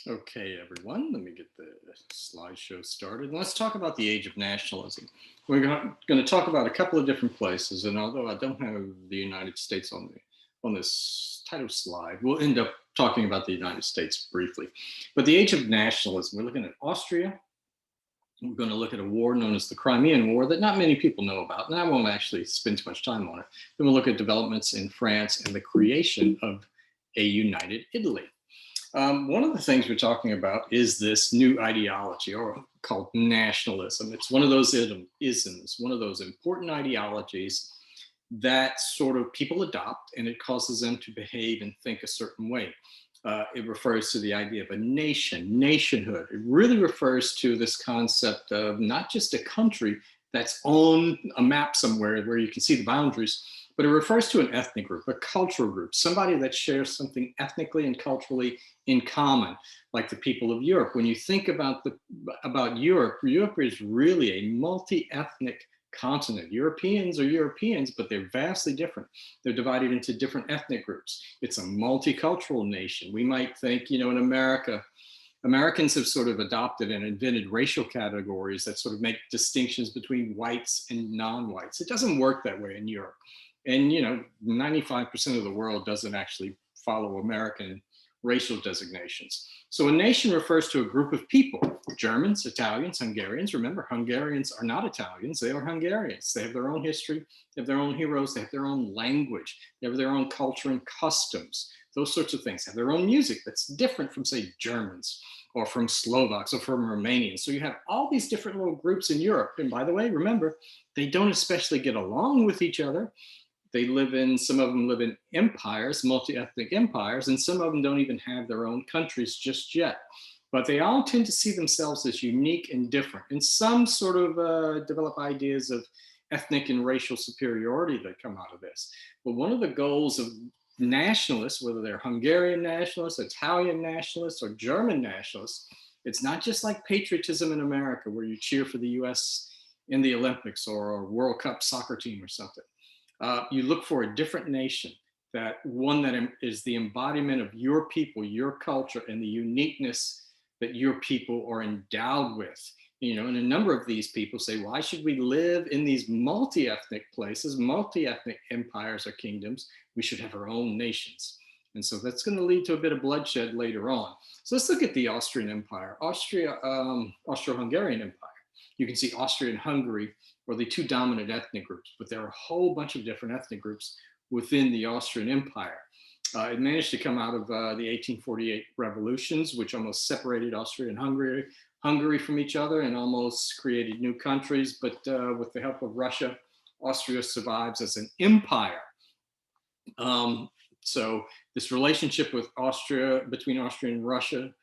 Okay, everyone, let me get the slideshow started. Let's talk about the age of nationalism. We're going to talk about a couple of different places, and although I don't have the United States on this title slide, we'll end up talking about the United States briefly. But the age of nationalism, we're looking at Austria. We're going to look at a war known as the Crimean War that not many people know about, and I won't actually spend too much time on it. Then we'll look at developments in France and the creation of a united Italy. One of the things we're talking about is this new ideology, or called nationalism. It's one of those isms, one of those important ideologies that sort of people adopt, and it causes them to behave and think a certain way. It refers to the idea of a nation, nationhood. It really refers to this concept of not just a country that's on a map somewhere where you can see the boundaries, but it refers to an ethnic group, a cultural group, somebody that shares something ethnically and culturally in common, like the people of Europe. When you think about Europe, Europe is really a multi-ethnic continent. Europeans are Europeans, but they're vastly different. They're divided into different ethnic groups. It's a multicultural nation. We might think, in America, Americans have sort of adopted and invented racial categories that sort of make distinctions between whites and non-whites. It doesn't work that way in Europe. And 95% of the world doesn't actually follow American racial designations. So a nation refers to a group of people: Germans, Italians, Hungarians. Remember, Hungarians are not Italians, they are Hungarians. They have their own history, they have their own heroes, they have their own language, they have their own culture and customs, those sorts of things. They have their own music that's different from, say, Germans or from Slovaks or from Romanians. So you have all these different little groups in Europe. And by the way, remember, they don't especially get along with each other. Some of them live in empires, multi-ethnic empires, and some of them don't even have their own countries just yet. But they all tend to see themselves as unique and different. And some sort of develop ideas of ethnic and racial superiority that come out of this. But one of the goals of nationalists, whether they're Hungarian nationalists, Italian nationalists, or German nationalists, it's not just like patriotism in America, where you cheer for the US in the Olympics or a World Cup soccer team or something. You look for a different nation, that one that is the embodiment of your people, your culture, and the uniqueness that your people are endowed with. And a number of these people say, why should we live in these multi-ethnic places, multi-ethnic empires or kingdoms? We should have our own nations. And so that's going to lead to a bit of bloodshed later on. So let's look at the Austrian Empire, Austro-Hungarian Empire. You can see Austria and Hungary are the two dominant ethnic groups, but there are a whole bunch of different ethnic groups within the Austrian Empire. It managed to come out of the 1848 revolutions, which almost separated Austria and Hungary from each other and almost created new countries. But with the help of Russia, Austria survives as an empire. So this relationship between Austria and Russia,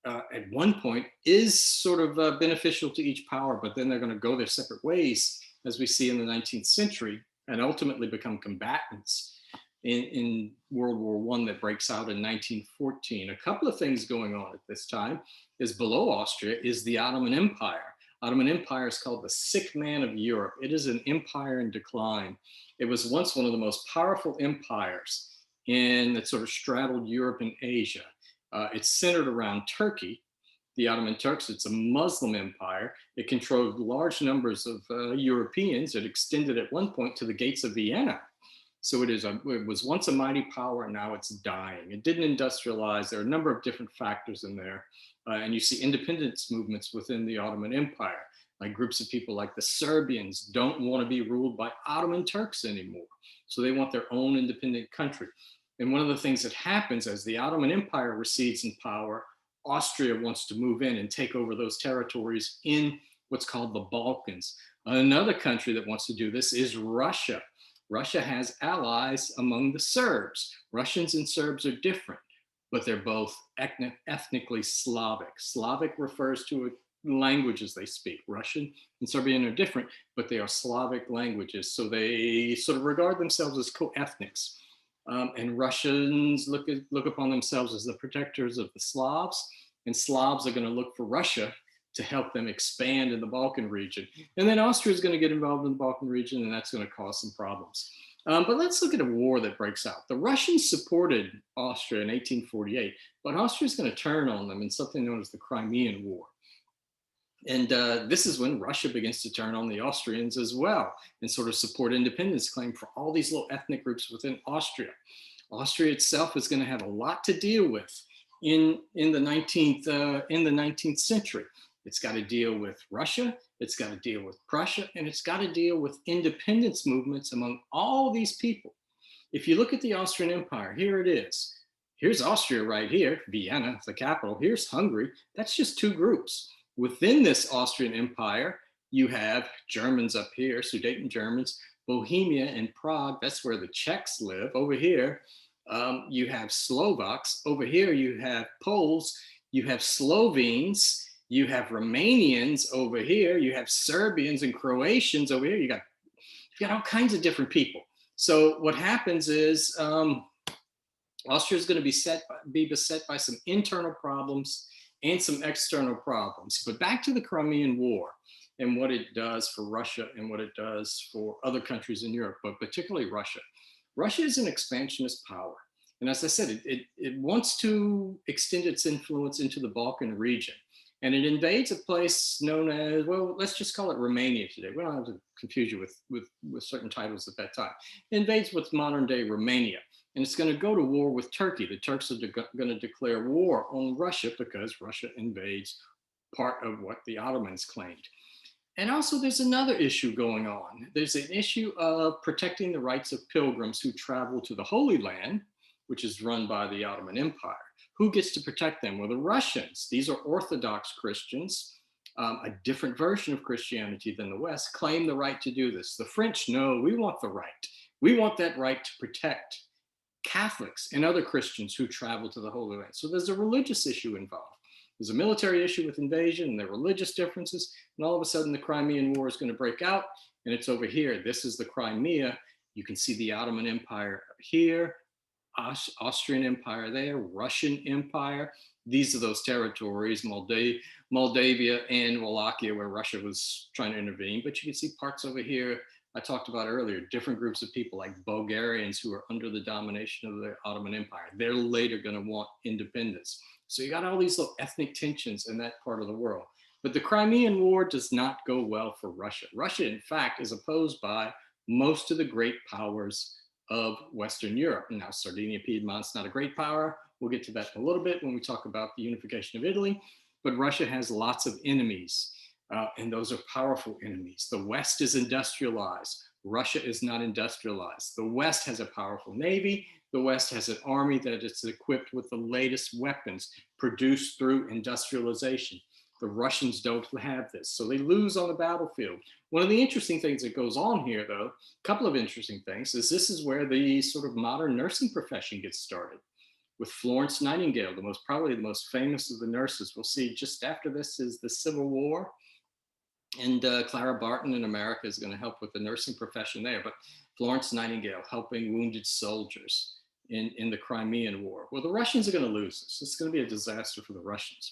at one point is sort of beneficial to each power, but then they're going to go their separate ways, as we see in the 19th century, and ultimately become combatants in World War I that breaks out in 1914. A couple of things going on at this time is below Austria is the Ottoman Empire. Ottoman Empire is called the sick man of Europe. It is an empire in decline. It was once one of the most powerful empires that sort of straddled Europe and Asia. It's centered around Turkey, the Ottoman Turks. It's a Muslim empire. It controlled large numbers of Europeans. It extended at one point to the gates of Vienna. So it was once a mighty power, and now it's dying. It didn't industrialize. There are a number of different factors in there. And you see independence movements within the Ottoman Empire. Like groups of people like the Serbians don't want to be ruled by Ottoman Turks anymore. So they want their own independent country. And one of the things that happens as the Ottoman Empire recedes in power, Austria wants to move in and take over those territories in what's called the Balkans. Another country that wants to do this is Russia. Russia has allies among the Serbs. Russians and Serbs are different, but they're both ethnically Slavic. Slavic refers to languages they speak. Russian and Serbian are different, but they are Slavic languages. So they sort of regard themselves as co-ethnics. And Russians look upon themselves as the protectors of the Slavs, and Slavs are going to look for Russia to help them expand in the Balkan region. And then Austria is going to get involved in the Balkan region, and that's going to cause some problems. But let's look at a war that breaks out. The Russians supported Austria in 1848, but Austria is going to turn on them in something known as the Crimean War. And this is when Russia begins to turn on the Austrians as well and sort of support independence claim for all these little ethnic groups within Austria. Austria itself is going to have a lot to deal with in the 19th century. It's got to deal with Russia, it's got to deal with Prussia, and it's got to deal with independence movements among all these people. If you look at the Austrian Empire, here it is. Here's Austria right here, Vienna, the capital. Here's Hungary. That's just two groups. Within this Austrian Empire, you have Germans up here, Sudeten Germans, Bohemia and Prague. That's where the Czechs live. Over here, you have Slovaks. Over here, you have Poles. You have Slovenes. You have Romanians over here. You have Serbians and Croatians over here. You've got all kinds of different people. So what happens is Austria is going to be beset by some internal problems and some external problems. But back to the Crimean War and what it does for Russia and what it does for other countries in Europe, but particularly Russia. Russia is an expansionist power. And as I said, it wants to extend its influence into the Balkan region. And it invades a place known as, well, let's just call it Romania today. We don't have to confuse you with certain titles at that time. It invades what's modern day Romania. And it's going to go to war with Turkey. The Turks are going to declare war on Russia because Russia invades part of what the Ottomans claimed. And also there's another issue going on. There's an issue of protecting the rights of pilgrims who travel to the Holy Land, which is run by the Ottoman Empire. Who gets to protect them? Well, the Russians. These are Orthodox Christians, a different version of Christianity than the West, claim the right to do this. The French, no, we want the right. We want that right to protect Catholics and other Christians who travel to the Holy Land. So there's a religious issue involved. There's a military issue with invasion and there are religious differences. And all of a sudden the Crimean War is going to break out and it's over here. This is the Crimea. You can see the Ottoman Empire here, Austrian Empire there, Russian Empire. These are those territories, Moldavia and Wallachia, where Russia was trying to intervene. But you can see parts over here I talked about earlier, different groups of people like Bulgarians who are under the domination of the Ottoman Empire. They're later going to want independence. So you got all these little ethnic tensions in that part of the world. But the Crimean War does not go well for Russia. Russia, in fact, is opposed by most of the great powers of Western Europe. Now, Sardinia, Piedmont's not a great power. We'll get to that in a little bit when we talk about the unification of Italy. But Russia has lots of enemies. And those are powerful enemies. The West is industrialized. Russia is not industrialized. The West has a powerful navy. The West has an army that is equipped with the latest weapons produced through industrialization. The Russians don't have this, so they lose on the battlefield. One of the interesting things that goes on here, though, a couple of interesting things, is this is where the sort of modern nursing profession gets started. With Florence Nightingale, probably the most famous of the nurses. We'll see just after this is the Civil War. And Clara Barton in America is going to help with the nursing profession there. But Florence Nightingale helping wounded soldiers in the Crimean War. Well, the Russians are going to lose this. It's going to be a disaster for the Russians.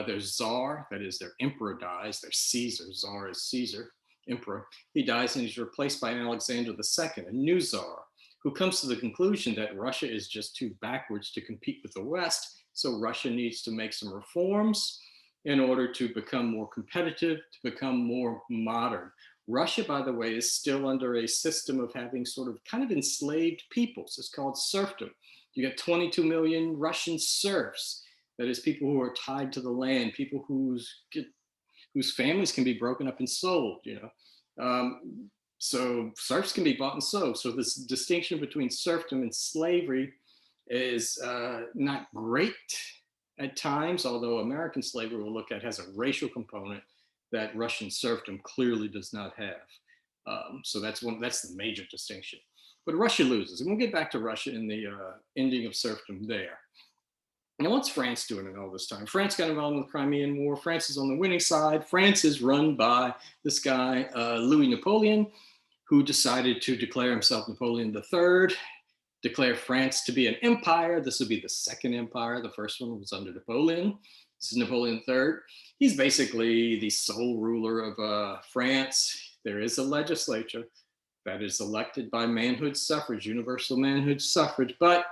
Their Tsar, that is their emperor, dies. Their Caesar, Tsar is Caesar, emperor. He dies and he's replaced by Alexander II, a new Tsar, who comes to the conclusion that Russia is just too backwards to compete with the West. So Russia needs to make some reforms in order to become more competitive, to become more modern. Russia, by the way, is still under a system of having sort of kind of enslaved peoples. It's called serfdom. You got 22 million Russian serfs. That is people who are tied to the land, people whose families can be broken up and sold, so serfs can be bought and sold. So this distinction between serfdom and slavery is not great at times, although American slavery we'll look at has a racial component that Russian serfdom clearly does not have. So that's the major distinction. But Russia loses, and we'll get back to Russia in the ending of serfdom there. Now, what's France doing in all this time? France got involved in the Crimean War. France is on the winning side. France is run by this guy, Louis Napoleon, who decided to declare himself Napoleon III, declare France to be an empire. This would be the second empire. The first one was under Napoleon. This is Napoleon III. He's basically the sole ruler of France. There is a legislature, that is elected by manhood suffrage, universal manhood suffrage, but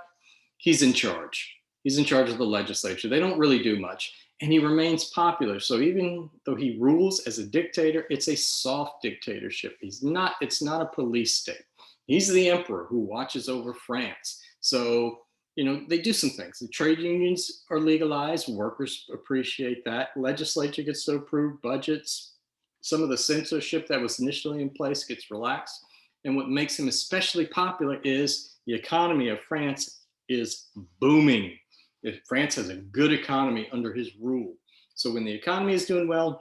he's in charge. He's in charge of the legislature. They don't really do much, and he remains popular. So even though he rules as a dictator, it's a soft dictatorship. It's not a police state. He's the emperor who watches over France. So, they do some things. The trade unions are legalized. Workers appreciate that. Legislature gets to approve budgets. Some of the censorship that was initially in place gets relaxed. And what makes him especially popular is the economy of France is booming. France has a good economy under his rule. So when the economy is doing well,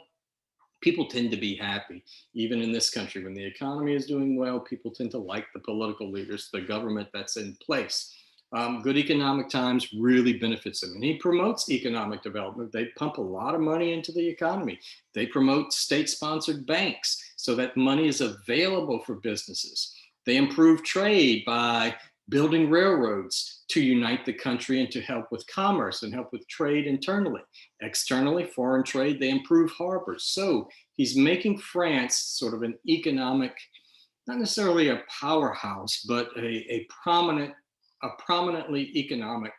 people tend to be happy. Even in this country, when the economy is doing well, people tend to like the political leaders, the government that's in place. Good economic times really benefits him. And he promotes economic development. They pump a lot of money into the economy. They promote state-sponsored banks so that money is available for businesses. They improve trade by building railroads to unite the country and to help with commerce and help with trade internally. Externally, foreign trade, they improve harbors. So he's making France sort of an economic, not necessarily a powerhouse, but a prominently economic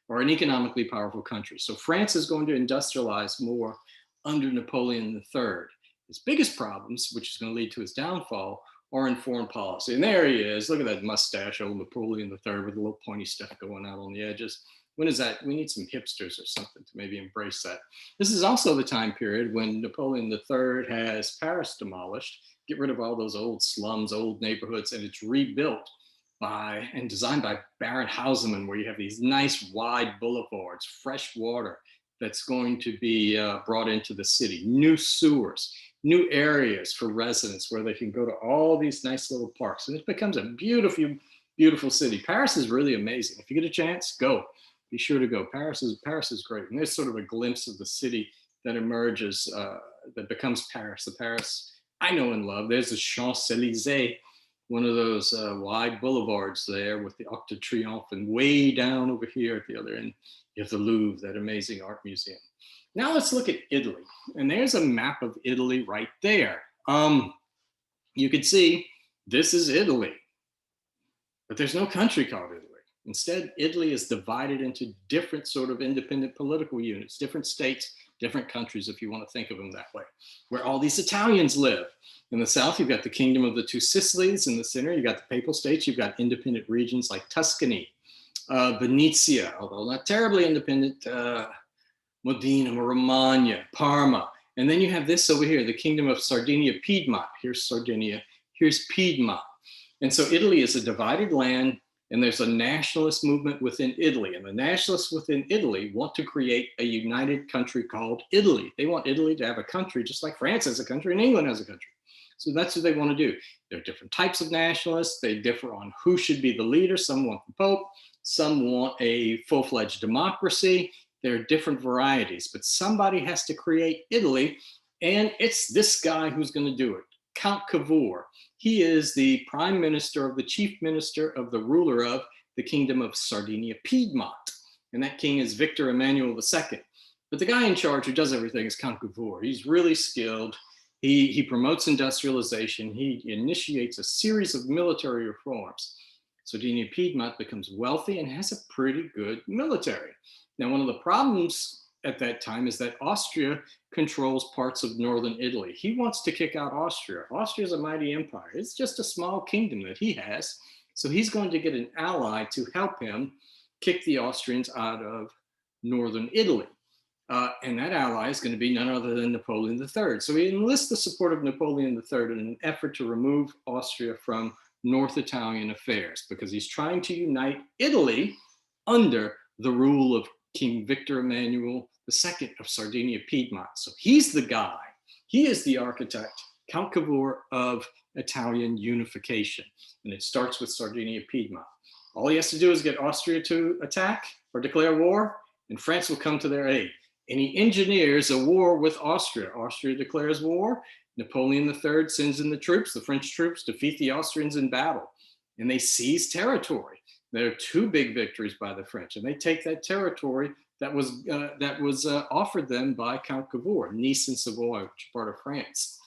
or an economically powerful country. So France is going to industrialize more under Napoleon III. His biggest problems, which is going to lead to his downfall, are in foreign policy. And there he is. Look at that mustache, old Napoleon III, with a little pointy stuff going out on the edges. When is that? We need some hipsters or something to maybe embrace that. This is also the time period when Napoleon III has Paris demolished, get rid of all those old slums, old neighborhoods, and it's rebuilt by and designed by Baron Haussmann, where you have these nice wide boulevards, fresh water that's going to be brought into the city, new sewers, new areas for residents where they can go to all these nice little parks. And it becomes a beautiful, beautiful city. Paris is really amazing. If you get a chance, go. Be sure to go. Paris is great. And there's sort of a glimpse of the city that emerges, that becomes Paris, the Paris I know and love. There's the Champs-Élysées, one of those wide boulevards there with the Arc de Triomphe, and way down over here at the other end, you have the Louvre, that amazing art museum. Now let's look at Italy. And there's a map of Italy right there. You can see this is Italy, but there's no country called Italy. Instead, Italy is divided into different sort of independent political units, different states, different countries, if you want to think of them that way, where all these Italians live. In the south, you've got the Kingdom of the Two Sicilies. In the center, you've got the Papal States. You've got independent regions like Tuscany, Venetia, although not terribly independent, Modena, Romagna, Parma. And then you have this over here, the Kingdom of Sardinia, Piedmont. Here's Sardinia, here's Piedmont. And so Italy is a divided land, and there's a nationalist movement within Italy. And the nationalists within Italy want to create a united country called Italy. They want Italy to have a country just like France has a country and England has a country. So that's what they want to do. There are different types of nationalists. They differ on who should be the leader. Some want the Pope. Some want a full-fledged democracy. There are different varieties, but somebody has to create Italy, and it's this guy who's going to do it, Count Cavour. He is the prime minister, of the chief minister of the ruler of the Kingdom of Sardinia, Piedmont. And that king is Victor Emmanuel II. But the guy in charge who does everything is Count Cavour. He's really skilled. He promotes industrialization. He initiates a series of military reforms. Sardinia, Piedmont becomes wealthy and has a pretty good military. Now, one of the problems at that time is that Austria controls parts of northern Italy. He wants to kick out Austria. Austria is a mighty empire. It's just a small kingdom that he has. So he's going to get an ally to help him kick the Austrians out of northern Italy. And that ally is going to be none other than Napoleon III. So he enlists the support of Napoleon III in an effort to remove Austria from North Italian affairs, because he's trying to unite Italy under the rule of King Victor Emmanuel II of Sardinia, Piedmont. So he's the guy. He is the architect, Count Cavour, of Italian unification. And it starts with Sardinia, Piedmont. All he has to do is get Austria to attack or declare war, and France will come to their aid. And he engineers a war with Austria. Austria declares war. Napoleon III sends in the troops, the French troops, defeat the Austrians in battle. And they seize territory. There are two big victories by the French, and they take that territory that was offered them by Count Cavour, Nice and Savoy, which are part of France.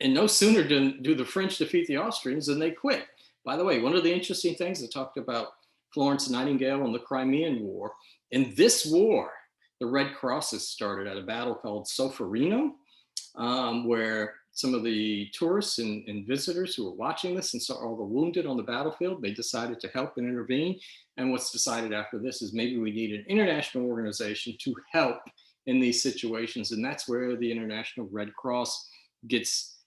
And no sooner do the French defeat the Austrians than they quit. By the way, one of the interesting things I talked about Florence Nightingale and the Crimean War. In this war, the Red Crosses started at a battle called Solferino, where some of the tourists and visitors who were watching this and saw all the wounded on the battlefield, they decided to help and intervene. And what's decided after this is maybe we need an international organization to help in these situations, and that's where the International Red Cross gets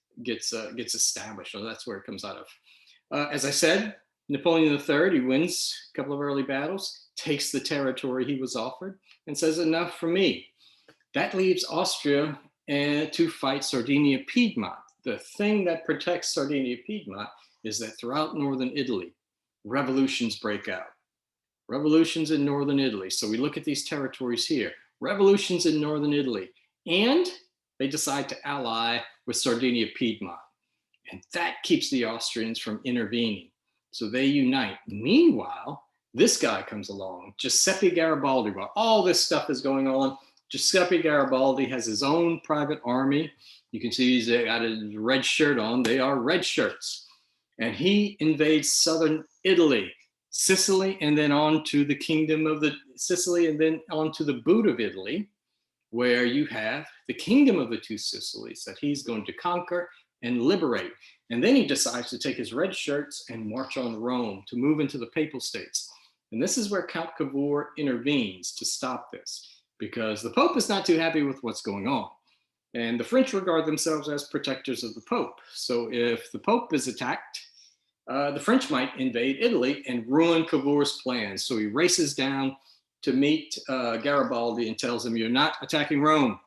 established. So that's where it comes out of. As I said, Napoleon III, he wins a couple of early battles, takes the territory he was offered, and says, enough for me. That leaves Austria to fight Sardinia-Piedmont. The thing that protects Sardinia-Piedmont is that throughout northern Italy, revolutions break out. Revolutions in northern Italy. So we look at these territories here. Revolutions in northern Italy. And they decide to ally with Sardinia-Piedmont. And that keeps the Austrians from intervening. So they unite. Meanwhile, this guy comes along, Giuseppe Garibaldi. While all this stuff is going on, Giuseppe Garibaldi has his own private army. You can see he's got a red shirt on. They are red shirts. And he invades southern Italy, Sicily, and then on to the kingdom of the Sicily, and then on to the boot of Italy, where you have the kingdom of the two Sicilies that he's going to conquer and liberate. And then he decides to take his red shirts and march on Rome to move into the Papal States. And this is where Count Cavour intervenes to stop this, because the Pope is not too happy with what's going on. And the French regard themselves as protectors of the Pope. So if the Pope is attacked, the French might invade Italy and ruin Cavour's plans. So he races down to meet Garibaldi and tells him, you're not attacking Rome.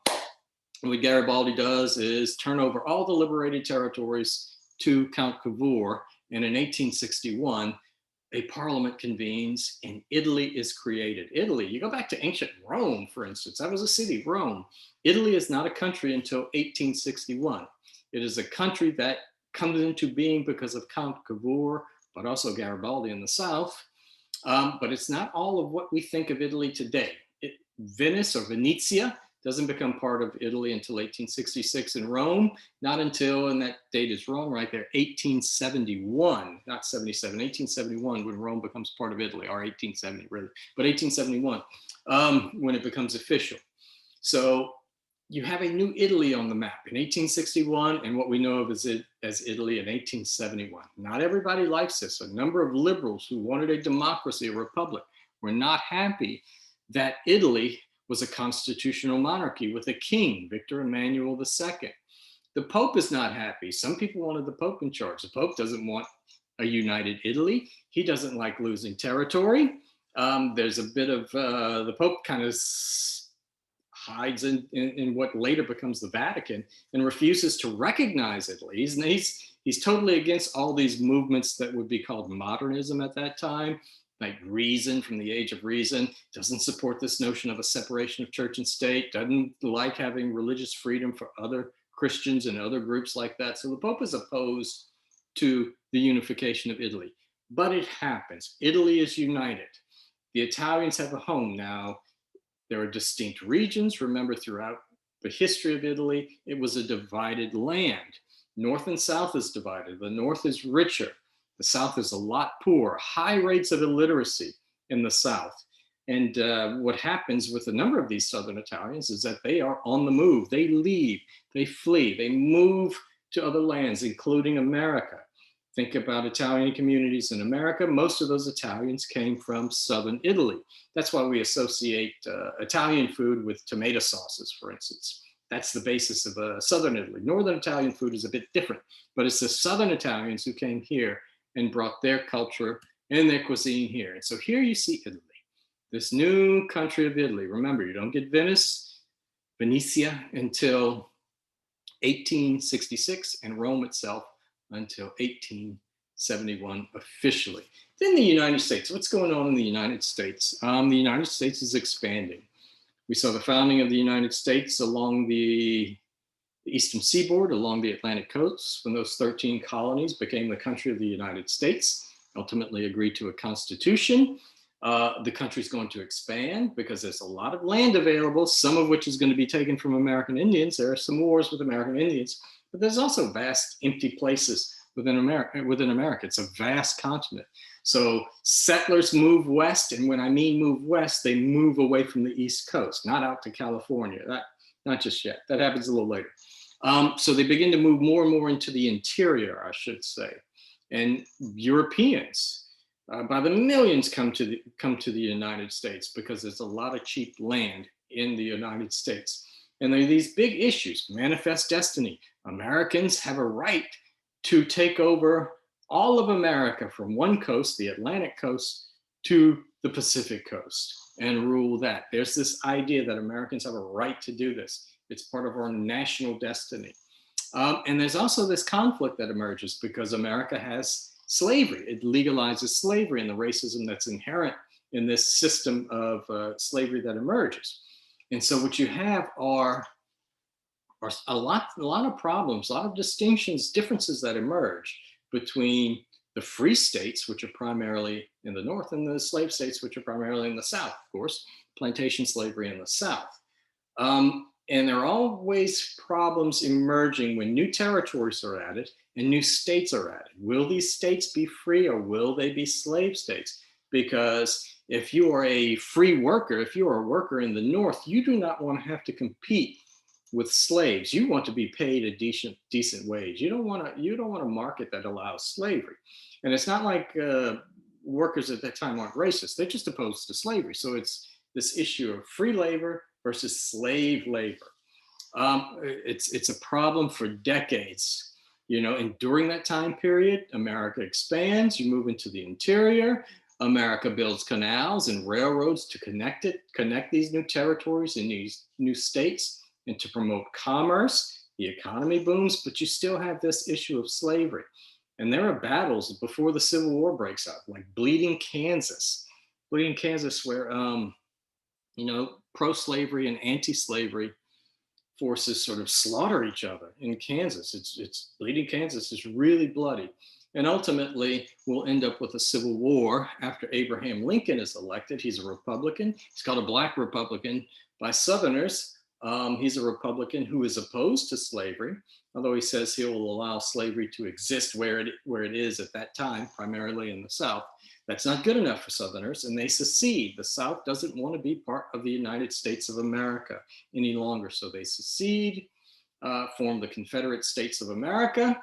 And what Garibaldi does is turn over all the liberated territories to Count Cavour. And in 1861, a parliament convenes and Italy is created. Italy, you go back to ancient Rome, for instance, that was a city, Rome. Italy is not a country until 1861. It is a country that comes into being because of Count Cavour, but also Garibaldi in the south. But it's not all of what we think of Italy today. Venice or Venezia doesn't become part of Italy until 1866 in Rome, not until, and that date is wrong right there, 1871, not 77, 1871 when Rome becomes part of Italy, or 1870 really, but 1871 when it becomes official. So you have a new Italy on the map in 1861 and what we know of as Italy in 1871. Not everybody likes this. A number of liberals who wanted a democracy, a republic, were not happy that Italy was a constitutional monarchy with a king, Victor Emmanuel II. The Pope is not happy. Some people wanted the Pope in charge. The Pope doesn't want a united Italy. He doesn't like losing territory. There's a bit of, the Pope kind of hides in what later becomes the Vatican and refuses to recognize Italy. He's totally against all these movements that would be called modernism at that time, like reason, from the age of reason, doesn't support this notion of a separation of church and state, doesn't like having religious freedom for other Christians and other groups like that. So the Pope is opposed to the unification of Italy, but it happens. Italy is united. The Italians have a home now. There are distinct regions. Remember, throughout the history of Italy, it was a divided land. North and South is divided. The North is richer. The South is a lot poorer, high rates of illiteracy in the South. And what happens with a number of these Southern Italians is that they are on the move. They leave, they flee, they move to other lands, including America. Think about Italian communities in America. Most of those Italians came from Southern Italy. That's why we associate Italian food with tomato sauces, for instance. That's the basis of Southern Italy. Northern Italian food is a bit different, but it's the Southern Italians who came here and brought their culture and their cuisine here. And so here you see Italy, this new country of Italy. Remember, you don't get Venezia until 1866, and Rome itself until 1871 officially. Then the United States. What's going on in the United States? The United States is expanding. We saw the founding of the United States along the eastern seaboard, along the Atlantic coast, when those 13 colonies became the country of the United States, ultimately agreed to a constitution. The country's going to expand because there's a lot of land available, some of which is going to be taken from American Indians. There are some wars with American Indians, but but there's also vast empty places within America. Within America, it's a vast continent. So settlers move west, and when I mean move west, they move away from the East Coast, not out to California. That not just yet. That happens a little later. So they begin to move more and more into the interior, I should say, and Europeans. By the millions come to the United States because there's a lot of cheap land in the United States. And there are these big issues, manifest destiny. Americans have a right to take over all of America from one coast, the Atlantic coast, to the Pacific coast and rule that. There's this idea that Americans have a right to do this. It's part of our national destiny. And there's also this conflict that emerges because America has slavery. It legalizes slavery and the racism that's inherent in this system of slavery that emerges. And so what you have are a lot of problems, a lot of distinctions, differences that emerge between the free states, which are primarily in the North, and the slave states, which are primarily in the South, of course, plantation slavery in the South. And there are always problems emerging when new territories are added and new states are added. Will these states be free or will they be slave states? Because if you are a free worker, if you are a worker in the North, you do not want to have to compete with slaves. You want to be paid a decent wage. You don't want a market that allows slavery. And it's not like workers at that time aren't racist. They're just opposed to slavery. So it's this issue of free labor versus slave labor. It's a problem for decades, and during that time period, America expands, you move into the interior, America builds canals and railroads to connect these new territories and these new states and to promote commerce. The economy booms, but you still have this issue of slavery. And there are battles before the Civil War breaks out, like Bleeding Kansas, where pro-slavery and anti-slavery forces sort of slaughter each other in Kansas. It's Bleeding Kansas is really bloody. And ultimately, we'll end up with a civil war after Abraham Lincoln is elected. He's a Republican. He's called a Black Republican by Southerners. He's a Republican who is opposed to slavery, although he says he will allow slavery to exist where it is at that time, primarily in the South. That's not good enough for Southerners, and they secede. The South doesn't want to be part of the United States of America any longer, so they secede, form the Confederate States of America,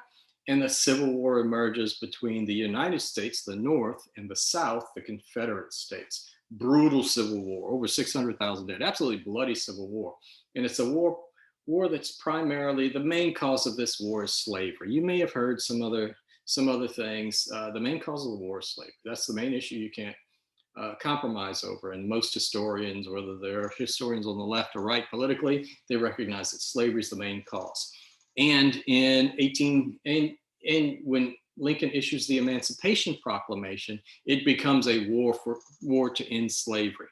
and the Civil War emerges between the United States, the North, and the South, the Confederate States. Brutal civil war, over 600,000 dead, absolutely bloody civil war. And it's a war that's primarily, the main cause of this war is slavery. You may have heard some other things. The main cause of the war is slavery. That's the main issue you can't compromise over. And most historians, whether they're historians on the left or right politically, they recognize that slavery is the main cause. And when Lincoln issues the Emancipation Proclamation, it becomes a war to end slavery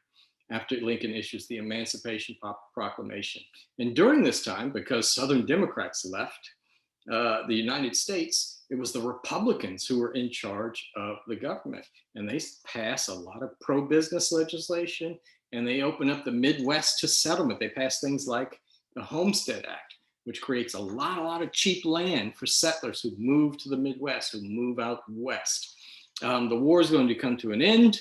after Lincoln issues the Emancipation Proclamation. And during this time, because Southern Democrats left the United States, it was the Republicans who were in charge of the government. And they pass a lot of pro-business legislation, and they open up the Midwest to settlement. They pass things like the Homestead Act, which creates a lot of cheap land for settlers who move to the Midwest, who move out west. The war is going to come to an end,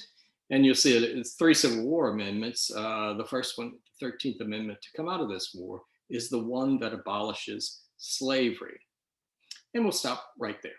and you'll see it's 3 Civil War amendments. The first one, the 13th Amendment to come out of this war, is the one that abolishes slavery. And we'll stop right there.